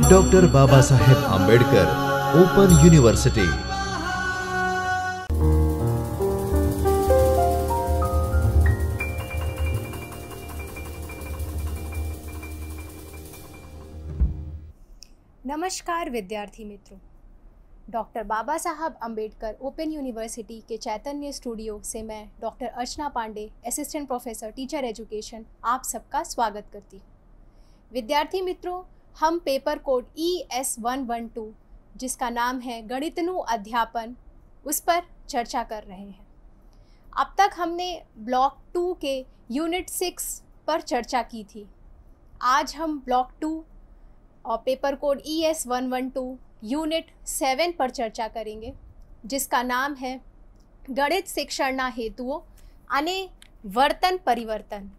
Doctor Baba Saheb Ambedkar open university. नमस्कार विद्यार्थी मित्रों, डॉक्टर बाबा साहब आंबेडकर ओपन यूनिवर्सिटी के चैतन्य स्टूडियो से मैं doctor Archana Pandey, assistant professor teacher education, आप सबका स्वागत करती हूँ। विद्यार्थी मित्रों, हम पेपर कोड ES112 जिसका नाम है गणितनु अध्यापन, उस पर चर्चा कर रहे हैं। अब तक हमने ब्लॉक 2 के यूनिट 6 पर चर्चा की थी। आज हम ब्लॉक 2 और पेपर कोड ES112 यूनिट 7 पर चर्चा करेंगे, जिसका नाम है गणित शिक्षण हेतुओं अने वर्तन परिवर्तन।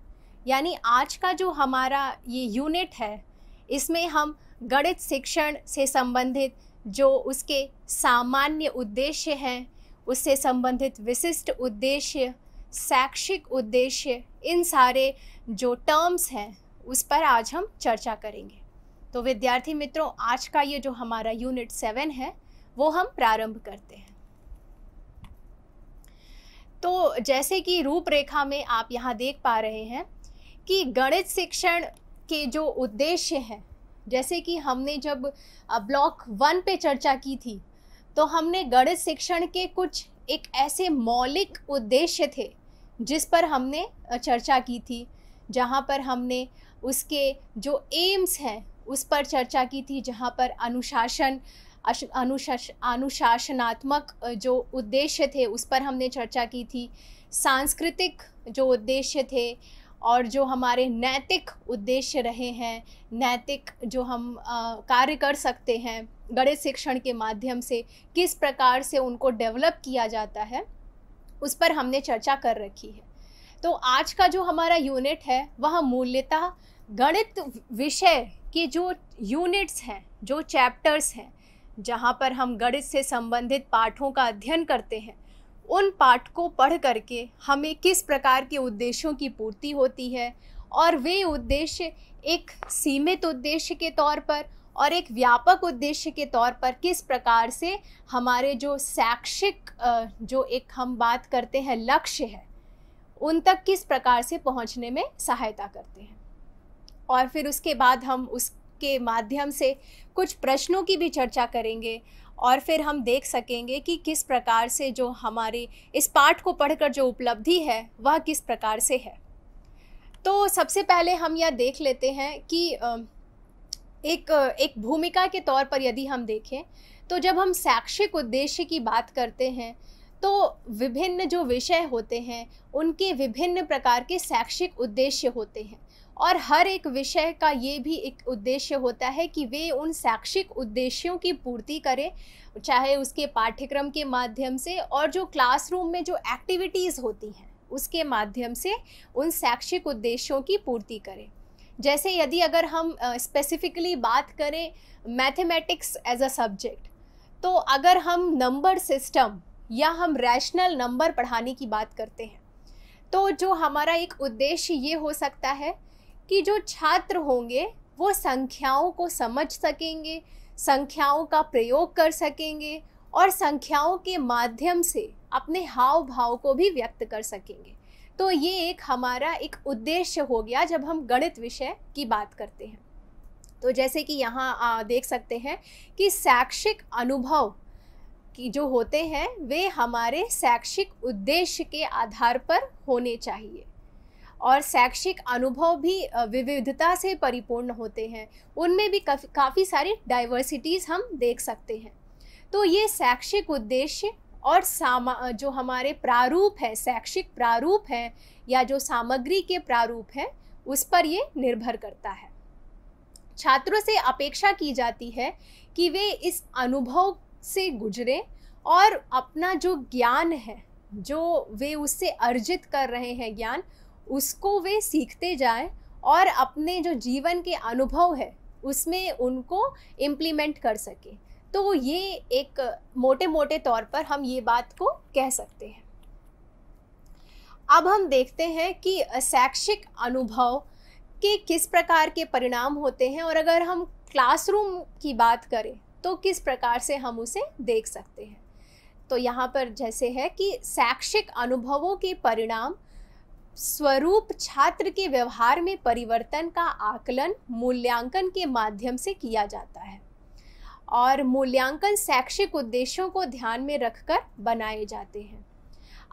यानी आज का जो हमारा ये यूनिट है, इसमें हम गणित शिक्षण से संबंधित जो उसके सामान्य उद्देश्य हैं, उससे संबंधित विशिष्ट उद्देश्य, शैक्षिक उद्देश्य, इन सारे जो टर्म्स हैं उस पर आज हम चर्चा करेंगे। तो विद्यार्थी मित्रों, आज का ये जो हमारा यूनिट 7 है वो हम प्रारंभ करते हैं। तो जैसे कि रूपरेखा में आप यहाँ देख पा रहे हैं कि गणित शिक्षण के जो उद्देश्य हैं, जैसे कि हमने जब ब्लॉक 1 पे चर्चा की थी, तो हमने गणित शिक्षण के कुछ एक ऐसे मौलिक उद्देश्य थे जिस पर हमने चर्चा की थी, जहाँ पर हमने उसके जो एम्स हैं उस पर चर्चा की थी, जहाँ पर अनुशासनात्मक जो उद्देश्य थे उस पर हमने चर्चा की थी, सांस्कृतिक जो उद्देश्य थे और जो हमारे नैतिक उद्देश्य रहे हैं, नैतिक जो हम कार्य कर सकते हैं गणित शिक्षण के माध्यम से, किस प्रकार से उनको डेवलप किया जाता है, उस पर हमने चर्चा कर रखी है। तो आज का जो हमारा यूनिट है वह मूल्यतः गणित विषय के जो यूनिट्स हैं, जो चैप्टर्स हैं, जहाँ पर हम गणित से संबंधित पाठों का अध्ययन करते हैं, उन पाठ को पढ़ करके हमें किस प्रकार के उद्देश्यों की पूर्ति होती है और वे उद्देश्य एक सीमित उद्देश्य के तौर पर और एक व्यापक उद्देश्य के तौर पर किस प्रकार से हमारे जो शैक्षिक जो एक हम बात करते हैं लक्ष्य है, उन तक किस प्रकार से पहुंचने में सहायता करते हैं। और फिर उसके बाद हम उसके माध्यम से कुछ प्रश्नों की भी चर्चा करेंगे और फिर हम देख सकेंगे कि किस प्रकार से जो हमारे इस पाठ को पढ़कर जो उपलब्धि है वह किस प्रकार से है। तो सबसे पहले हम यह देख लेते हैं कि एक भूमिका के तौर पर यदि हम देखें तो जब हम शैक्षिक उद्देश्य की बात करते हैं तो विभिन्न जो विषय होते हैं उनके विभिन्न प्रकार के शैक्षिक उद्देश्य होते हैं और हर एक विषय का ये भी एक उद्देश्य होता है कि वे उन शैक्षिक उद्देश्यों की पूर्ति करें, चाहे उसके पाठ्यक्रम के माध्यम से और जो क्लासरूम में जो एक्टिविटीज़ होती हैं उसके माध्यम से उन शैक्षिक उद्देश्यों की पूर्ति करें। जैसे यदि अगर हम स्पेसिफिकली बात करें मैथमेटिक्स एज अ सब्जेक्ट, तो अगर हम नंबर सिस्टम या हम रैशनल नंबर पढ़ाने की बात करते हैं, तो जो हमारा एक उद्देश्य ये हो सकता है कि जो छात्र होंगे वो संख्याओं को समझ सकेंगे, संख्याओं का प्रयोग कर सकेंगे और संख्याओं के माध्यम से अपने हाव भाव को भी व्यक्त कर सकेंगे। तो ये एक हमारा एक उद्देश्य हो गया जब हम गणित विषय की बात करते हैं। तो जैसे कि यहाँ देख सकते हैं कि शैक्षिक अनुभव की जो होते हैं वे हमारे शैक्षिक उद्देश्य के आधार पर होने चाहिए और शैक्षिक अनुभव भी विविधता से परिपूर्ण होते हैं, उनमें भी काफ़ी सारी डाइवर्सिटीज़ हम देख सकते हैं। तो ये शैक्षिक उद्देश्य और जो हमारे प्रारूप है, शैक्षिक प्रारूप है या जो सामग्री के प्रारूप है, उस पर ये निर्भर करता है। छात्रों से अपेक्षा की जाती है कि वे इस अनुभव से गुजरें और अपना जो ज्ञान है, जो वे उससे अर्जित कर रहे हैं ज्ञान, उसको वे सीखते जाएं और अपने जो जीवन के अनुभव है उसमें उनको इम्प्लीमेंट कर सकें। तो ये एक मोटे मोटे तौर पर हम ये बात को कह सकते हैं। अब हम देखते हैं कि शैक्षिक अनुभव के किस प्रकार के परिणाम होते हैं, और अगर हम क्लासरूम की बात करें तो किस प्रकार से हम उसे देख सकते हैं। तो यहाँ पर जैसे है कि शैक्षिक अनुभवों के परिणाम स्वरूप छात्र के व्यवहार में परिवर्तन का आकलन मूल्यांकन के माध्यम से किया जाता है, और मूल्यांकन शैक्षिक उद्देश्यों को ध्यान में रखकर बनाए जाते हैं।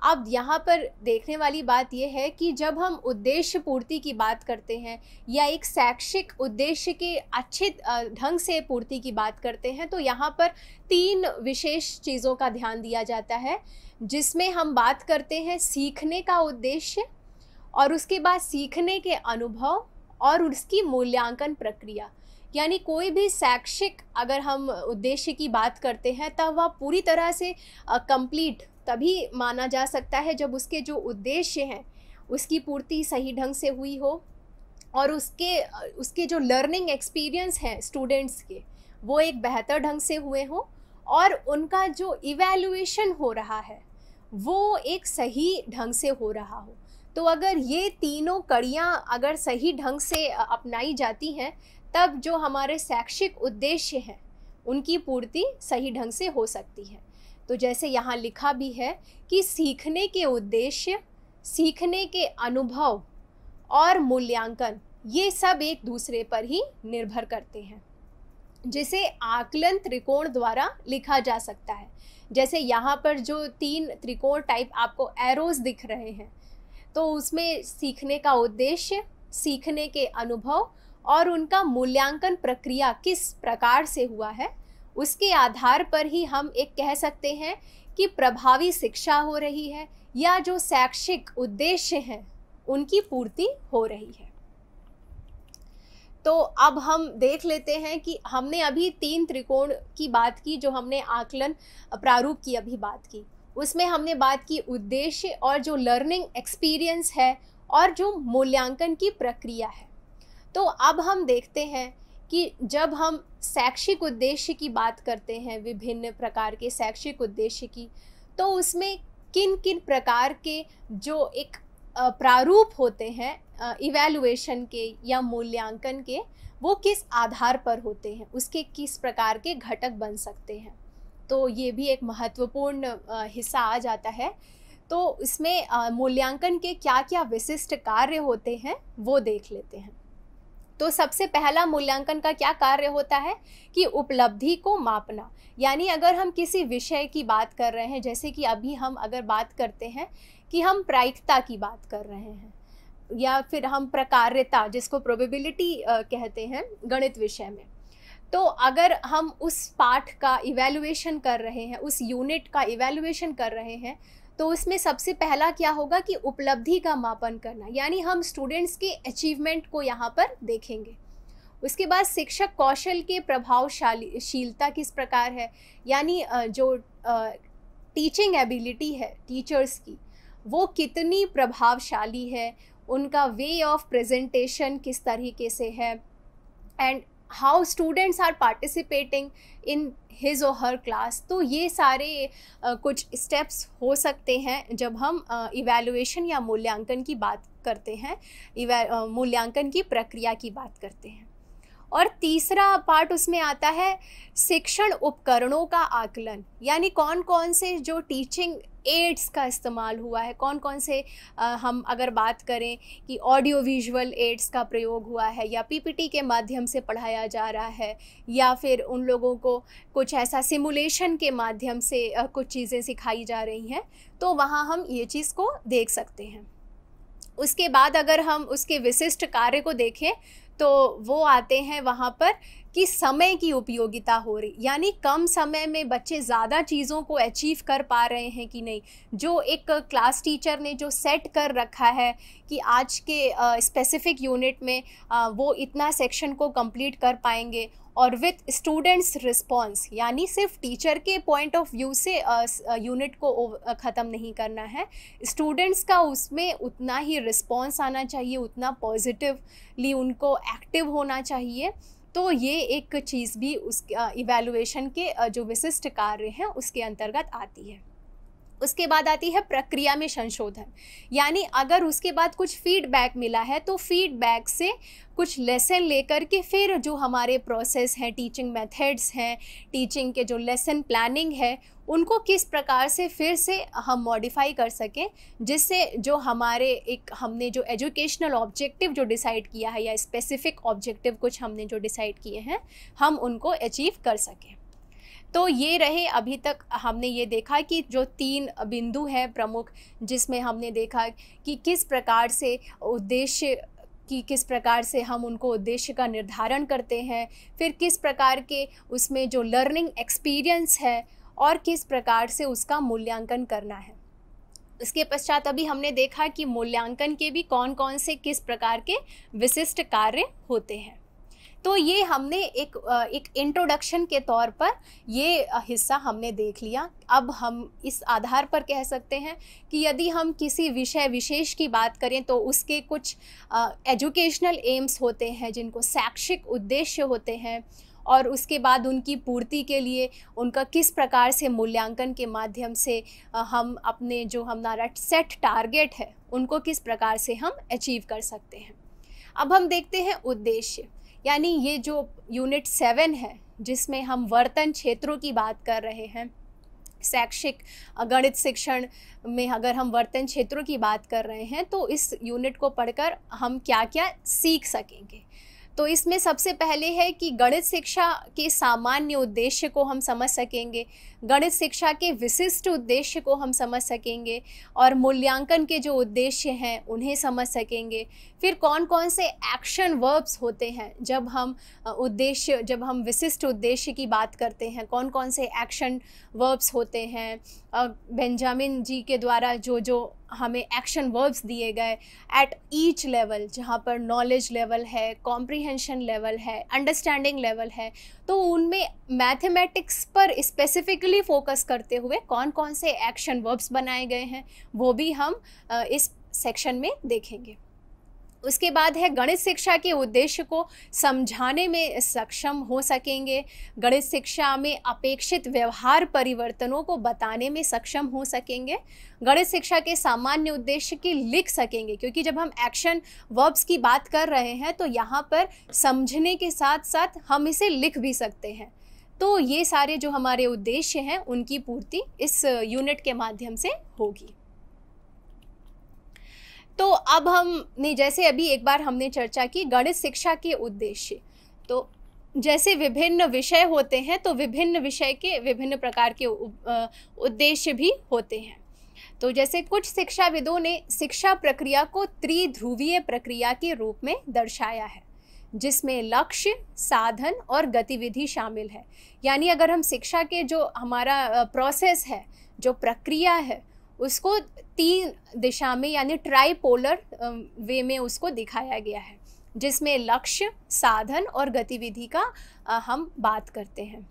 अब यहाँ पर देखने वाली बात यह है कि जब हम उद्देश्य पूर्ति की बात करते हैं या एक शैक्षिक उद्देश्य के अच्छे ढंग से पूर्ति की बात करते हैं, तो यहाँ पर 3 विशेष चीज़ों का ध्यान दिया जाता है, जिसमें हम बात करते हैं सीखने का उद्देश्य, और उसके बाद सीखने के अनुभव और उसकी मूल्यांकन प्रक्रिया। यानी कोई भी शैक्षिक अगर हम उद्देश्य की बात करते हैं तब वह पूरी तरह से कंप्लीट तभी माना जा सकता है जब उसके जो उद्देश्य हैं उसकी पूर्ति सही ढंग से हुई हो, और उसके जो लर्निंग एक्सपीरियंस हैं स्टूडेंट्स के वो एक बेहतर ढंग से हुए हो, और उनका जो इवैल्यूएशन हो रहा है वो एक सही ढंग से हो रहा हो। तो अगर ये तीनों कड़ियाँ अगर सही ढंग से अपनाई जाती हैं तब जो हमारे शैक्षिक उद्देश्य हैं उनकी पूर्ति सही ढंग से हो सकती है। तो जैसे यहाँ लिखा भी है कि सीखने के उद्देश्य, सीखने के अनुभव और मूल्यांकन ये सब एक दूसरे पर ही निर्भर करते हैं, जिसे आकलन त्रिकोण द्वारा लिखा जा सकता है। जैसे यहाँ पर जो 3 त्रिकोण टाइप आपको एरोज दिख रहे हैं, तो उसमें सीखने का उद्देश्य, सीखने के अनुभव और उनका मूल्यांकन प्रक्रिया किस प्रकार से हुआ है, उसके आधार पर ही हम एक कह सकते हैं कि प्रभावी शिक्षा हो रही है या जो शैक्षिक उद्देश्य हैं उनकी पूर्ति हो रही है। तो अब हम देख लेते हैं कि हमने अभी 3 त्रिकोण की बात की, जो हमने आकलन प्रारूप की अभी बात की, उसमें हमने बात की उद्देश्य और जो लर्निंग एक्सपीरियंस है और जो मूल्यांकन की प्रक्रिया है। तो अब हम देखते हैं कि जब हम शैक्षिक उद्देश्य की बात करते हैं, विभिन्न प्रकार के शैक्षिक उद्देश्य की, तो उसमें किन किन प्रकार के जो एक प्रारूप होते हैं इवैल्यूएशन के या मूल्यांकन के, वो किस आधार पर होते हैं, उसके किस प्रकार के घटक बन सकते हैं। तो ये भी एक महत्वपूर्ण हिस्सा आ जाता है। तो इसमें मूल्यांकन के क्या क्या विशिष्ट कार्य होते हैं वो देख लेते हैं। तो सबसे पहला मूल्यांकन का क्या कार्य होता है कि उपलब्धि को मापना। यानी अगर हम किसी विषय की बात कर रहे हैं, जैसे कि अभी हम अगर बात करते हैं कि हम प्रायिकता की बात कर रहे हैं, या फिर हम प्रकार्यता जिसको प्रोबेबिलिटी कहते हैं गणित विषय में, तो अगर हम उस पाठ का इवैल्यूएशन कर रहे हैं, उस यूनिट का इवैल्यूएशन कर रहे हैं, तो उसमें सबसे पहला क्या होगा कि उपलब्धि का मापन करना, यानी हम स्टूडेंट्स के अचीवमेंट को यहाँ पर देखेंगे। उसके बाद शिक्षक कौशल के प्रभावशीलता किस प्रकार है, यानी जो टीचिंग एबिलिटी है टीचर्स की वो कितनी प्रभावशाली है, उनका वे ऑफ प्रेजेंटेशन किस तरीके से है, and how students are participating in his और हर क्लास। तो ये सारे कुछ स्टेप्स हो सकते हैं जब हम इवैल्यूएशन या मूल्यांकन की बात करते हैं, मूल्यांकन की प्रक्रिया की बात करते हैं। और तीसरा पार्ट उसमें आता है शिक्षण उपकरणों का आकलन, यानी कौन कौन से जो टीचिंग एड्स का इस्तेमाल हुआ है, कौन कौन से हम अगर बात करें कि ऑडियो विजुअल एड्स का प्रयोग हुआ है या पीपीटी के माध्यम से पढ़ाया जा रहा है, या फिर उन लोगों को कुछ ऐसा सिमुलेशन के माध्यम से कुछ चीज़ें सिखाई जा रही हैं, तो वहाँ हम ये चीज़ को देख सकते हैं। उसके बाद अगर हम उसके विशिष्ट कार्य को देखें तो वो आते हैं वहाँ पर कि समय की उपयोगिता हो रही, यानी कम समय में बच्चे ज़्यादा चीज़ों को अचीव कर पा रहे हैं कि नहीं। जो एक क्लास टीचर ने जो सेट कर रखा है कि आज के स्पेसिफिक यूनिट में वो इतना सेक्शन को कंप्लीट कर पाएंगे, और विथ स्टूडेंट्स रिस्पॉन्स, यानी सिर्फ टीचर के पॉइंट ऑफ व्यू से यूनिट को ख़त्म नहीं करना है, स्टूडेंट्स का उसमें उतना ही रिस्पॉन्स आना चाहिए, उतना पॉजिटिवली उनको एक्टिव होना चाहिए। तो ये एक चीज़ भी उस इवैल्यूएशन के जो विशिष्ट कार्य हैं उसके अंतर्गत आती है। उसके बाद आती है प्रक्रिया में संशोधन, यानी अगर उसके बाद कुछ फीडबैक मिला है तो फीडबैक से कुछ लेसन लेकर के फिर जो हमारे प्रोसेस हैं, टीचिंग मेथड्स हैं, टीचिंग के जो लेसन प्लानिंग है, उनको किस प्रकार से फिर से हम मॉडिफाई कर सकें, जिससे जो हमारे एक हमने जो एजुकेशनल ऑब्जेक्टिव जो डिसाइड किया है या स्पेसिफिक ऑब्जेक्टिव कुछ हमने जो डिसाइड किए हैं, हम उनको अचीव कर सकें। तो ये रहे अभी तक हमने ये देखा कि जो 3 बिंदु हैं प्रमुख, जिसमें हमने देखा कि किस प्रकार से उद्देश्य कि किस प्रकार से हम उनको उद्देश्य का निर्धारण करते हैं, फिर किस प्रकार के उसमें जो लर्निंग एक्सपीरियंस है और किस प्रकार से उसका मूल्यांकन करना है। इसके पश्चात अभी हमने देखा कि मूल्यांकन के भी कौन कौन से किस प्रकार के विशिष्ट कार्य होते हैं। तो ये हमने एक इंट्रोडक्शन के तौर पर ये हिस्सा हमने देख लिया। अब हम इस आधार पर कह सकते हैं कि यदि हम किसी विषय विशेष की बात करें तो उसके कुछ एजुकेशनल एम्स होते हैं, जिनको शैक्षिक उद्देश्य होते हैं, और उसके बाद उनकी पूर्ति के लिए उनका किस प्रकार से मूल्यांकन के माध्यम से हम अपने जो हमारा सेट टारगेट है उनको किस प्रकार से हम अचीव कर सकते हैं। अब हम देखते हैं उद्देश्य, यानी ये जो यूनिट 7 है जिसमें हम वर्तन क्षेत्रों की बात कर रहे हैं। शैक्षिक गणित शिक्षण में अगर हम वर्तन क्षेत्रों की बात कर रहे हैं तो इस यूनिट को पढ़कर हम क्या क्या सीख सकेंगे। तो इसमें सबसे पहले है कि गणित शिक्षा के सामान्य उद्देश्य को हम समझ सकेंगे, गणित शिक्षा के विशिष्ट उद्देश्य को हम समझ सकेंगे, और मूल्यांकन के जो उद्देश्य हैं उन्हें समझ सकेंगे। फिर कौन कौन से एक्शन वर्ब्स होते हैं जब हम विशिष्ट उद्देश्य की बात करते हैं, कौन कौन से एक्शन वर्ब्स होते हैं। बेंजामिन जी के द्वारा जो हमें एक्शन वर्ब्स दिए गए एट ईच लेवल, जहाँ पर नॉलेज लेवल है, कॉम्प्रिहेंशन लेवल है, अंडरस्टैंडिंग लेवल है, तो उनमें मैथमेटिक्स पर स्पेसिफिकली फोकस करते हुए कौन कौन से एक्शन वर्ब्स बनाए गए हैं वो भी हम इस सेक्शन में देखेंगे। उसके बाद है गणित शिक्षा के उद्देश्य को समझाने में सक्षम हो सकेंगे, गणित शिक्षा में अपेक्षित व्यवहार परिवर्तनों को बताने में सक्षम हो सकेंगे, गणित शिक्षा के सामान्य उद्देश्य की लिख सकेंगे, क्योंकि जब हम एक्शन वर्ब्स की बात कर रहे हैं तो यहाँ पर समझने के साथ साथ हम इसे लिख भी सकते हैं। तो ये सारे जो हमारे उद्देश्य हैं उनकी पूर्ति इस यूनिट के माध्यम से होगी। तो अब हमने जैसे अभी एक बार हमने चर्चा की गणित शिक्षा के उद्देश्य, तो जैसे विभिन्न विषय होते हैं तो विभिन्न विषय के विभिन्न प्रकार के उद्देश्य भी होते हैं। तो जैसे कुछ शिक्षाविदों ने शिक्षा प्रक्रिया को त्रिध्रुवीय प्रक्रिया के रूप में दर्शाया है, जिसमें लक्ष्य, साधन और गतिविधि शामिल है। यानी अगर हम शिक्षा के जो हमारा प्रोसेस है, जो प्रक्रिया है, उसको 3 दिशा में यानी ट्राइपोलर वे में उसको दिखाया गया है, जिसमें लक्ष्य, साधन और गतिविधि का हम बात करते हैं।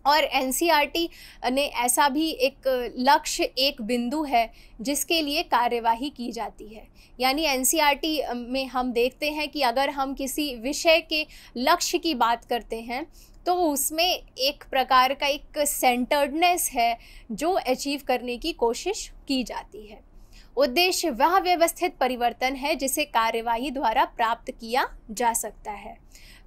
और एनसीईआरटी ने ऐसा भी एक लक्ष्य एक बिंदु है जिसके लिए कार्यवाही की जाती है। यानी एनसीईआरटी में हम देखते हैं कि अगर हम किसी विषय के लक्ष्य की बात करते हैं तो उसमें एक प्रकार का एक सेंटर्डनेस है जो अचीव करने की कोशिश की जाती है। उद्देश्य वह व्यवस्थित परिवर्तन है जिसे कार्यवाही द्वारा प्राप्त किया जा सकता है।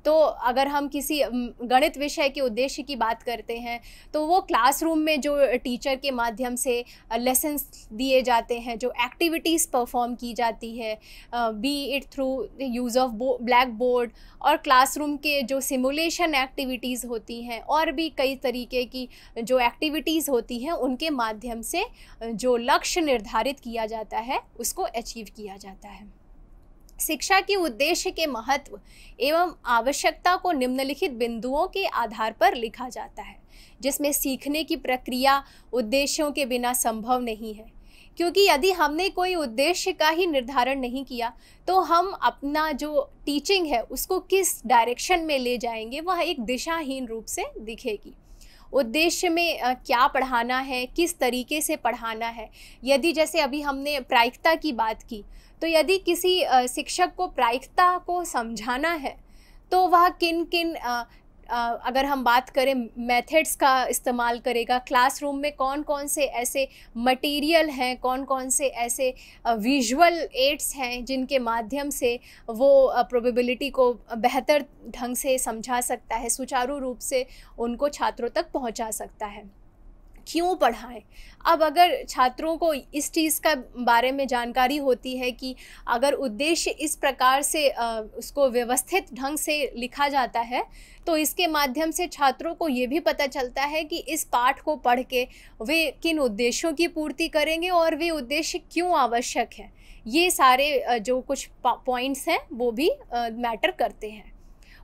तो अगर हम किसी गणित विषय के उद्देश्य की बात करते हैं तो वो क्लासरूम में जो टीचर के माध्यम से लेसन्स दिए जाते हैं, जो एक्टिविटीज़ परफॉर्म की जाती है, B it through use of black board, और क्लासरूम के जो सिमुलेशन एक्टिविटीज़ होती हैं और भी कई तरीके की जो एक्टिविटीज़ होती हैं, उनके माध्यम से जो लक्ष्य निर्धारित किया जाता है उसको अचीव किया जाता है। शिक्षा के उद्देश्य के महत्व एवं आवश्यकता को निम्नलिखित बिंदुओं के आधार पर लिखा जाता है, जिसमें सीखने की प्रक्रिया उद्देश्यों के बिना संभव नहीं है, क्योंकि यदि हमने कोई उद्देश्य का ही निर्धारण नहीं किया तो हम अपना जो टीचिंग है उसको किस डायरेक्शन में ले जाएंगे, वह एक दिशाहीन रूप से दिखेगी। उद्देश्य में क्या पढ़ाना है, किस तरीके से पढ़ाना है। यदि जैसे अभी हमने प्रायिकता की बात की, तो यदि किसी शिक्षक को प्रायिकता को समझाना है तो वह किन किन अगर हम बात करें मेथड्स का इस्तेमाल करेगा, क्लासरूम में कौन कौन से ऐसे मटेरियल हैं, कौन कौन से ऐसे विजुअल एड्स हैं जिनके माध्यम से वो प्रोबेबिलिटी को बेहतर ढंग से समझा सकता है, सुचारू रूप से उनको छात्रों तक पहुंचा सकता है। क्यों पढ़ाएं? अब अगर छात्रों को इस चीज़ का बारे में जानकारी होती है कि अगर उद्देश्य इस प्रकार से उसको व्यवस्थित ढंग से लिखा जाता है, तो इसके माध्यम से छात्रों को ये भी पता चलता है कि इस पाठ को पढ़ के वे किन उद्देश्यों की पूर्ति करेंगे और वे उद्देश्य क्यों आवश्यक हैं। ये सारे जो कुछ पॉइंट्स हैं वो भी मैटर करते हैं।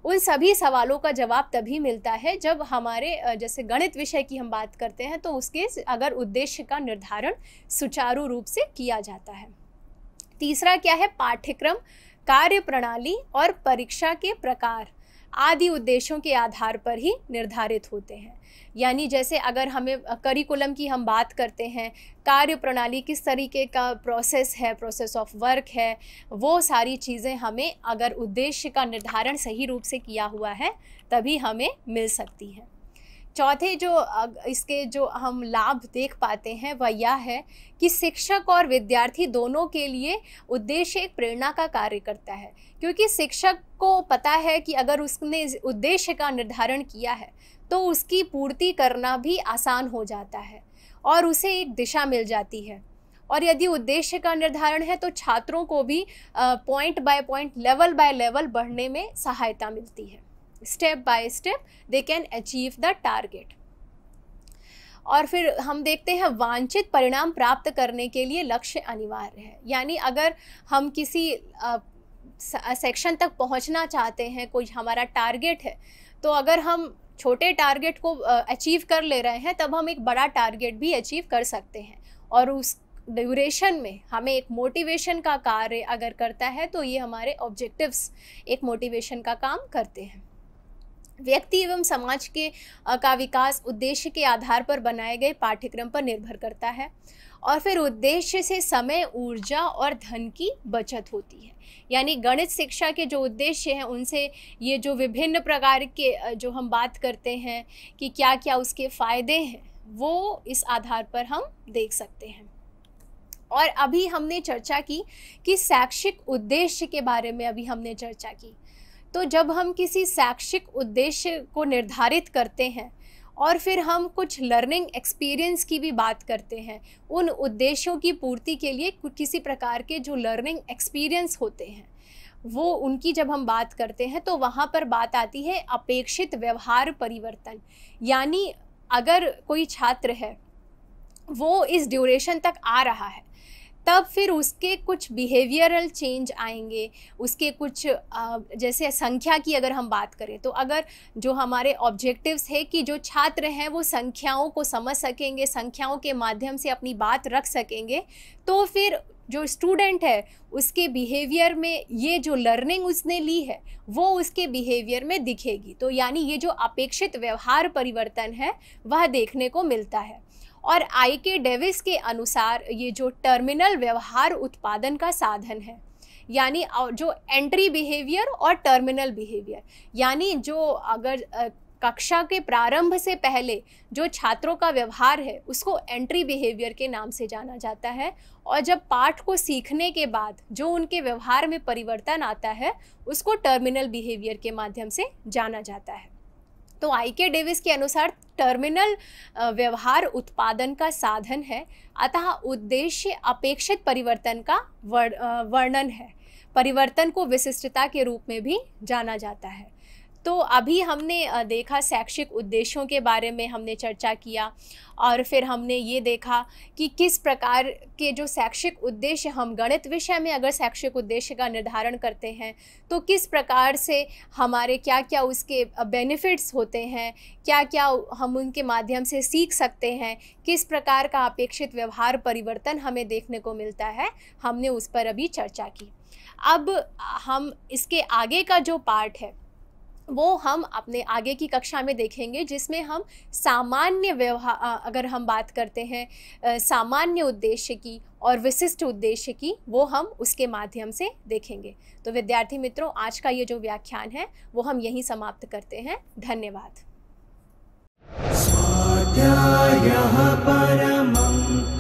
उन सभी सवालों का जवाब तभी मिलता है जब हमारे जैसे गणित विषय की हम बात करते हैं तो उसके अगर उद्देश्य का निर्धारण सुचारू रूप से किया जाता है। तीसरा क्या है? पाठ्यक्रम, कार्यप्रणाली और परीक्षा के प्रकार आदि उद्देश्यों के आधार पर ही निर्धारित होते हैं। यानी जैसे अगर हमें करिकुलम की हम बात करते हैं, कार्यप्रणाली किस तरीके का प्रोसेस है, प्रोसेस ऑफ वर्क है, वो सारी चीज़ें हमें अगर उद्देश्य का निर्धारण सही रूप से किया हुआ है तभी हमें मिल सकती हैं। चौथे जो इसके जो हम लाभ देख पाते हैं वह यह है कि शिक्षक और विद्यार्थी दोनों के लिए उद्देश्य एक प्रेरणा का कार्य करता है, क्योंकि शिक्षक को पता है कि अगर उसने उद्देश्य का निर्धारण किया है तो उसकी पूर्ति करना भी आसान हो जाता है और उसे एक दिशा मिल जाती है। और यदि उद्देश्य का निर्धारण है तो छात्रों को भी point by point, level by level बढ़ने में सहायता मिलती है। Step by step they can achieve the target. और फिर हम देखते हैं वांछित परिणाम प्राप्त करने के लिए लक्ष्य अनिवार्य है। यानी अगर हम किसी सेक्शन तक पहुंचना चाहते हैं, कोई हमारा टारगेट है, तो अगर हम छोटे टारगेट को अचीव कर ले रहे हैं तब हम एक बड़ा टारगेट भी अचीव कर सकते हैं। और उस ड्यूरेशन में हमें एक मोटिवेशन का कार्य अगर करता है तो ये हमारे ऑब्जेक्टिव्स एक मोटिवेशन का काम करते हैं। व्यक्ति एवं समाज के का विकास उद्देश्य के आधार पर बनाए गए पाठ्यक्रम पर निर्भर करता है। और फिर उद्देश्य से समय, ऊर्जा और धन की बचत होती है। यानी गणित शिक्षा के जो उद्देश्य हैं उनसे ये जो विभिन्न प्रकार के जो हम बात करते हैं कि क्या क्या उसके फ़ायदे हैं, वो इस आधार पर हम देख सकते हैं। और अभी हमने चर्चा की कि शैक्षिक उद्देश्य के बारे में अभी हमने चर्चा की। तो जब हम किसी शैक्षिक उद्देश्य को निर्धारित करते हैं और फिर हम कुछ लर्निंग एक्सपीरियंस की भी बात करते हैं, उन उद्देश्यों की पूर्ति के लिए किसी प्रकार के जो लर्निंग एक्सपीरियंस होते हैं वो उनकी जब हम बात करते हैं तो वहाँ पर बात आती है अपेक्षित व्यवहार परिवर्तन। यानी अगर कोई छात्र है वो इस ड्यूरेशन तक आ रहा है तब फिर उसके कुछ बिहेवियरल चेंज आएंगे, उसके कुछ जैसे संख्या की अगर हम बात करें तो अगर जो हमारे ऑब्जेक्टिव्स है कि जो छात्र हैं वो संख्याओं को समझ सकेंगे, संख्याओं के माध्यम से अपनी बात रख सकेंगे, तो फिर जो स्टूडेंट है उसके बिहेवियर में ये जो लर्निंग उसने ली है वो उसके बिहेवियर में दिखेगी। तो यानी ये जो अपेक्षित व्यवहार परिवर्तन है वह देखने को मिलता है। और आई.के. डेविस के अनुसार ये जो टर्मिनल व्यवहार उत्पादन का साधन है, यानी जो एंट्री बिहेवियर और टर्मिनल बिहेवियर, यानी जो अगर कक्षा के प्रारंभ से पहले जो छात्रों का व्यवहार है उसको एंट्री बिहेवियर के नाम से जाना जाता है, और जब पाठ को सीखने के बाद जो उनके व्यवहार में परिवर्तन आता है उसको टर्मिनल बिहेवियर के माध्यम से जाना जाता है। तो आई.के. डेविस के अनुसार टर्मिनल व्यवहार उत्पादन का साधन है, अतः उद्देश्य अपेक्षित परिवर्तन का वर्णन है। परिवर्तन को विशिष्टता के रूप में भी जाना जाता है। तो अभी हमने देखा शैक्षिक उद्देश्यों के बारे में हमने चर्चा किया, और फिर हमने ये देखा कि किस प्रकार के जो शैक्षिक उद्देश्य हम गणित विषय में अगर शैक्षिक उद्देश्य का निर्धारण करते हैं तो किस प्रकार से हमारे क्या क्या उसके बेनिफिट्स होते हैं, क्या क्या हम उनके माध्यम से सीख सकते हैं, किस प्रकार का अपेक्षित व्यवहार परिवर्तन हमें देखने को मिलता है, हमने उस पर अभी चर्चा की। अब हम इसके आगे का जो पार्ट है वो हम अपने आगे की कक्षा में देखेंगे, जिसमें हम सामान्य व्यवहार, अगर हम बात करते हैं सामान्य उद्देश्य की और विशिष्ट उद्देश्य की, वो हम उसके माध्यम से देखेंगे। तो विद्यार्थी मित्रों, आज का ये जो व्याख्यान है वो हम यहीं समाप्त करते हैं। धन्यवाद। स्वाध्यायः परमं